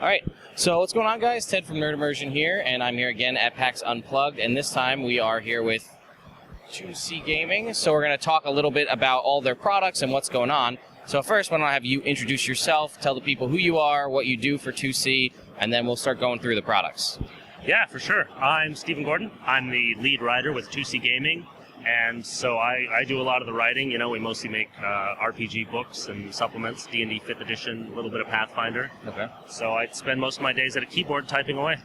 All right, so what's going on, guys? Ted from Immersion here, and I'm here again at PAX Unplugged, and this time we are here with 2C Gaming. So we're going to talk a little bit about all their products and what's going on. So first, why don't I have you introduce yourself, tell the people who you are, what you do for 2C, and then we'll start going through the products. Yeah, for sure. I'm Stephen Gordon. I'm the lead writer with 2C Gaming, and so I do a lot of the writing. You know, we mostly make RPG books and supplements, D&D 5th edition, a little bit of Pathfinder. Okay. So I spend most of my days at a keyboard typing away.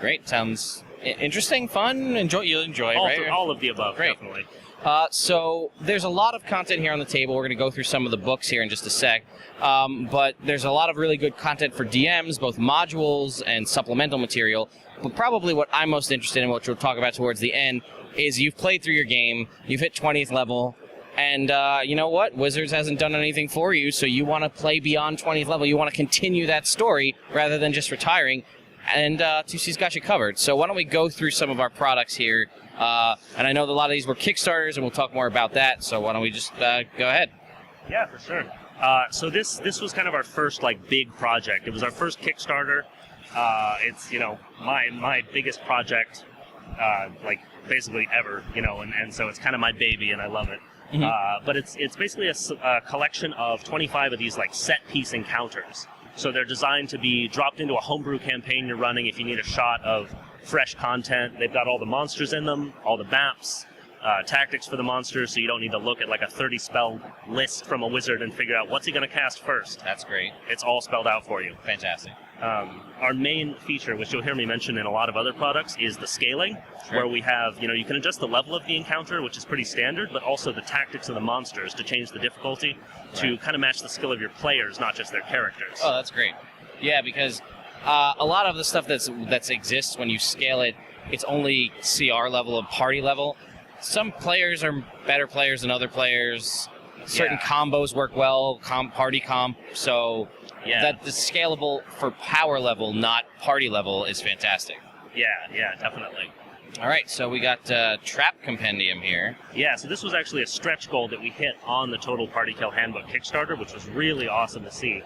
Great. Sounds interesting, fun, you'll enjoy, right? All of the above, Great. Definitely. So there's a lot of content here on the table. We're going to go through some of the books here in just a sec. But there's a lot of really good content for DMs, both modules and supplemental material. But probably what I'm most interested in, which we'll talk about towards the end, is you've played through your game, you've hit 20th level, and you know what? Wizards hasn't done anything for you, so you want to play beyond 20th level. You want to continue that story rather than just retiring, and 2C's got you covered. So why don't we go through some of our products here? And I know that a lot of these were Kickstarters, and we'll talk more about that, so why don't we just go ahead? Yeah, for sure. So this was kind of our first big project. It was our first Kickstarter. It's my biggest project basically ever, and so it's kind of my baby and I love it. Mm-hmm. But it's basically a collection of 25 of these set piece encounters. So they're designed to be dropped into a homebrew campaign you're running if you need a shot of fresh content. They've got all the monsters in them, all the maps, tactics for the monsters, so you don't need to look at a 30 spell list from a wizard and figure out what's he going to cast first. That's great. It's all spelled out for you. Fantastic. Our main feature, which you'll hear me mention in a lot of other products, is the scaling, sure. Where we have, you can adjust the level of the encounter, which is pretty standard, but also the tactics of the monsters to change the difficulty to kind of match the skill of your players, not just their characters. Oh, that's great. Yeah, because a lot of the stuff that exists when you scale it, it's only CR level and party level. Some players are better players than other players. Certain combos work well, party comp, so that the scalable for power level, not party level, is fantastic. Yeah, definitely. All right, so we got Trap Compendium here. Yeah, so this was actually a stretch goal that we hit on the Total Party Kill Handbook Kickstarter, which was really awesome to see.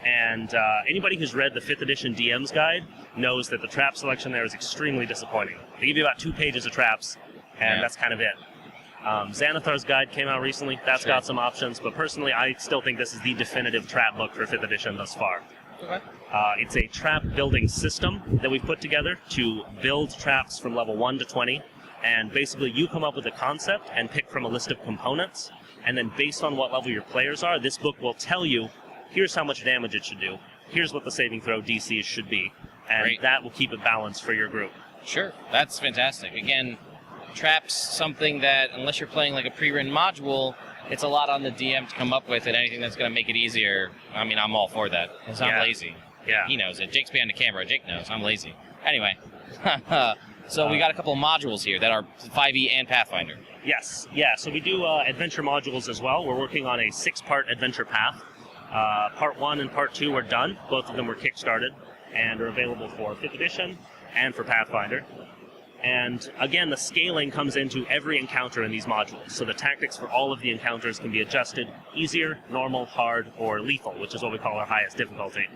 And anybody who's read the 5th edition DM's guide knows that the trap selection there is extremely disappointing. They give you about 2 pages of traps, and that's kind of it. Xanathar's guide came out recently. That's got some options, but personally, I still think this is the definitive trap book for 5th edition thus far. Okay. It's a trap building system that we've put together to build traps from level 1 to 20, and basically you come up with a concept and pick from a list of components, and then based on what level your players are, this book will tell you, here's how much damage it should do, here's what the saving throw DCs should be, and that will keep it balanced for your group. Sure, that's fantastic. Again, traps something that, unless you're playing a pre-written module, it's a lot on the DM to come up with, and anything that's going to make it easier, I mean, I'm all for that, because I'm lazy. Yeah. He knows it. Jake's behind the camera. Jake knows. I'm lazy. Anyway, so we got a couple of modules here that are 5e and Pathfinder. Yes, yeah, so we do adventure modules as well. We're working on a 6-part adventure path. Part 1 and Part 2 are done. Both of them were kickstarted and are available for 5th edition and for Pathfinder. And again, the scaling comes into every encounter in these modules. So the tactics for all of the encounters can be adjusted easier, normal, hard, or lethal, which is what we call our highest difficulty.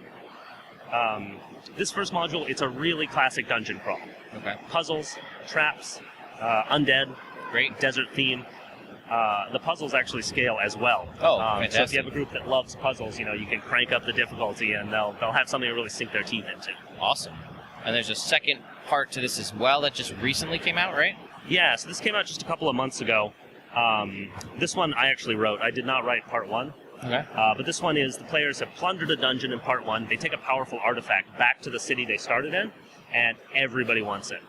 This first module, it's a really classic dungeon crawl. Okay. Puzzles, traps, undead, great desert theme. The puzzles actually scale as well. Oh, fantastic. So if you have a group that loves puzzles, you can crank up the difficulty and they'll have something to really sink their teeth into. Awesome. And there's a second part to this as well that just recently came out, right? Yeah, so this came out just a couple of months ago. This one I actually wrote. I did not write Part 1. Okay. But this one is the players have plundered a dungeon in Part 1. They take a powerful artifact back to the city they started in, and everybody wants it.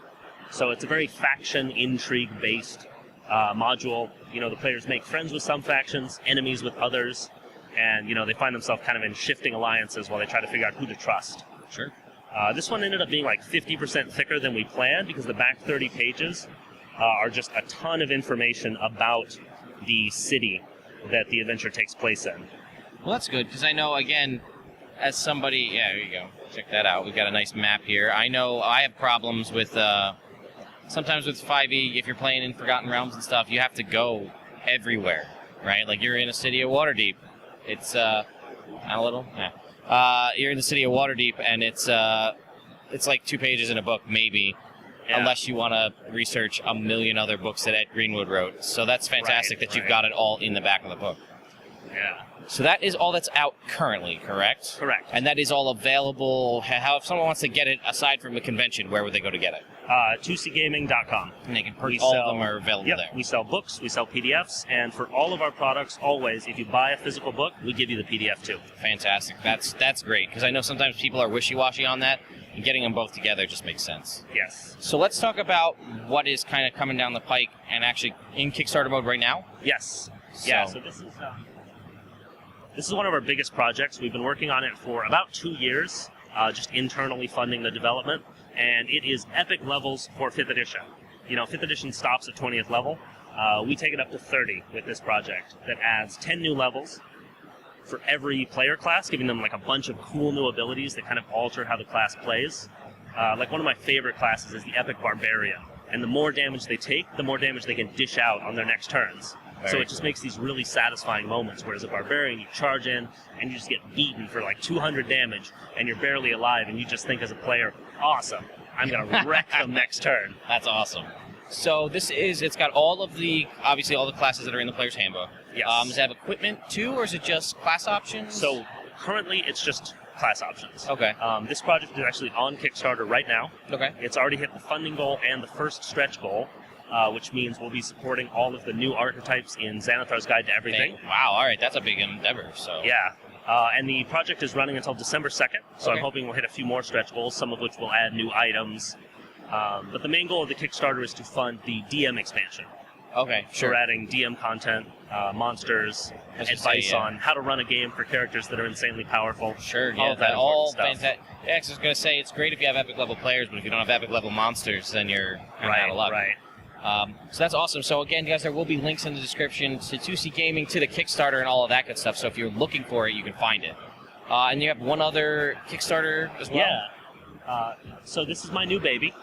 So it's a very faction, intrigue-based module. The players make friends with some factions, enemies with others, and, they find themselves kind of in shifting alliances while they try to figure out who to trust. Sure. This one ended up being 50% thicker than we planned because the back 30 pages are just a ton of information about the city that the adventure takes place in. Well, that's good, because I know, again, as somebody... Yeah, there you go. Check that out. We've got a nice map here. I know I have problems with... sometimes with 5e, if you're playing in Forgotten Realms and stuff, you have to go everywhere, right? You're in a city of Waterdeep. It's... not a little? Yeah. You're in the city of Waterdeep, and it's like 2 pages in a book, maybe, unless you want to research a million other books that Ed Greenwood wrote. So that's fantastic that you've got it all in the back of the book. Yeah. So that is all that's out currently, correct? Correct. And that is all available. How, if someone wants to get it aside from the convention, where would they go to get it? 2cgaming.com. And they can purchase all of them are available there. We sell books, we sell PDFs, and for all of our products, always, if you buy a physical book, we give you the PDF too. Fantastic. That's great, because I know sometimes people are wishy-washy on that, and getting them both together just makes sense. Yes. So let's talk about what is kind of coming down the pike and actually in Kickstarter mode right now. Yes. Yeah, so this is one of our biggest projects. We've been working on it for about 2 years, just internally funding the development, and it is epic levels for 5th edition. You know, 5th edition stops at 20th level. We take it up to 30 with this project that adds 10 new levels for every player class, giving them like a bunch of cool new abilities that kind of alter how the class plays. Like one of my favorite classes is the Epic Barbarian, and the more damage they take, the more damage they can dish out on their next turns. So it just makes these really satisfying moments, whereas a Barbarian, you charge in, and you just get beaten for like 200 damage, and you're barely alive, and you just think as a player, awesome, I'm going to wreck them next turn. That's awesome. So it's got obviously all the classes that are in the player's handbook. Yes. Does it have equipment too, or is it just class options? So currently it's just class options. Okay. This project is actually on Kickstarter right now. Okay. It's already hit the funding goal and the first stretch goal. Which means we'll be supporting all of the new archetypes in Xanathar's Guide to Everything. Wow, all right, that's a big endeavor. So yeah, and the project is running until December 2nd, so I'm hoping we'll hit a few more stretch goals, some of which will add new items. But the main goal of the Kickstarter is to fund the DM expansion. Okay, sure. We're adding DM content, monsters, advice on how to run a game for characters that are insanely powerful. Sure, yeah, that all fantastic. Yeah, I was going to say, it's great if you have epic level players, but if you don't have epic level monsters, then you're out of luck. Right. So that's awesome. So again, guys, there will be links in the description to 2C Gaming, to the Kickstarter, and all of that good stuff. So if you're looking for it, you can find it. And you have one other Kickstarter as well? Yeah. So this is my new baby.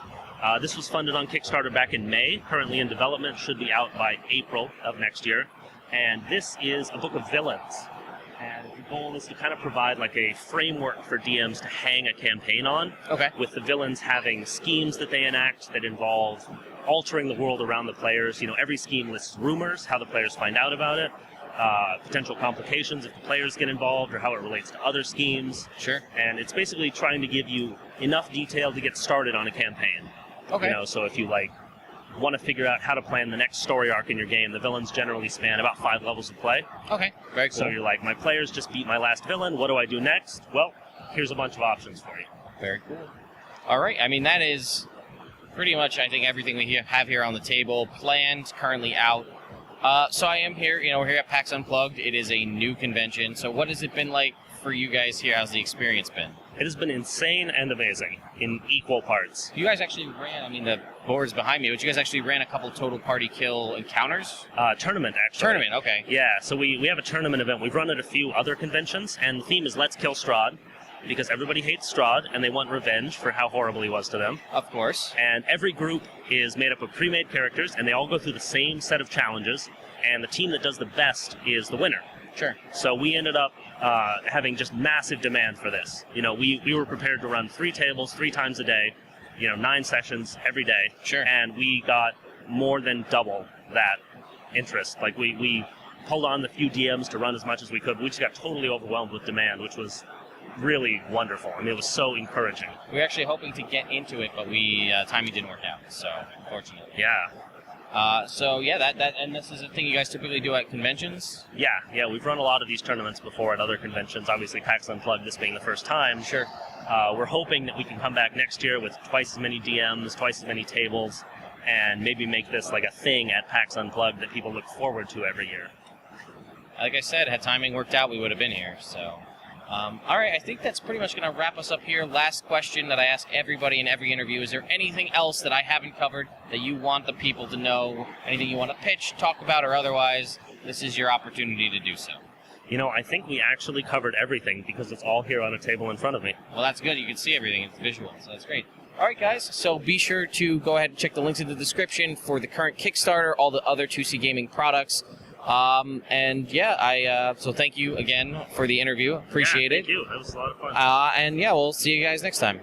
This was funded on Kickstarter back in May. Currently in development, should be out by April of next year. And this is a book of villains. And the goal is to kind of provide like a framework for DMs to hang a campaign on. Okay. With the villains having schemes that they enact that involve altering the world around the players. You know, every scheme lists rumors, how the players find out about it, potential complications if the players get involved, or how it relates to other schemes. Sure. And it's basically trying to give you enough detail to get started on a campaign. Okay. You know, so if you want to figure out how to plan the next story arc in your game, the villains generally span about 5 levels of play. Okay. Very cool. So you're like, my players just beat my last villain. What do I do next? Well, here's a bunch of options for you. Very cool. All right. I mean, that is pretty much, I think, everything we have here on the table, planned, currently out. So I am here, we're here at PAX Unplugged. It is a new convention. So what has it been like for you guys here? How's the experience been? It has been insane and amazing in equal parts. You guys actually ran, the board's behind me, but you guys actually ran a couple total party kill encounters? Tournament, actually. Tournament, okay. Yeah, so we have a tournament event. We've run at a few other conventions, and the theme is Let's Kill Strahd, because everybody hates Strahd, and they want revenge for how horrible he was to them. Of course. And every group is made up of pre-made characters, and they all go through the same set of challenges, and the team that does the best is the winner. Sure. So we ended up having just massive demand for this. We were prepared to run 3 tables 3 times a day, 9 sessions every day. Sure. And we got more than double that interest. Like, we pulled on the few DMs to run as much as we could, but we just got totally overwhelmed with demand, which was really wonderful. It was so encouraging. We were actually hoping to get into it, but timing didn't work out, so unfortunately. Yeah. And this is a thing you guys typically do at conventions? Yeah, we've run a lot of these tournaments before at other conventions. Obviously, PAX Unplugged, this being the first time. Sure. We're hoping that we can come back next year with twice as many DMs, twice as many tables, and maybe make this like a thing at PAX Unplugged that people look forward to every year. Like I said, had timing worked out, we would have been here, so... all right, I think that's pretty much going to wrap us up here. Last question that I ask everybody in every interview. Is there anything else that I haven't covered that you want the people to know? Anything you want to pitch, talk about, or otherwise? This is your opportunity to do so. I think we actually covered everything because it's all here on a table in front of me. Well, that's good. You can see everything. It's visual, so that's great. All right, guys, so be sure to go ahead and check the links in the description for the current Kickstarter, all the other 2C Gaming products. And yeah, so thank you again for the interview. Appreciate yeah, it. Thank you. That was a lot of fun. And yeah, we'll see you guys next time.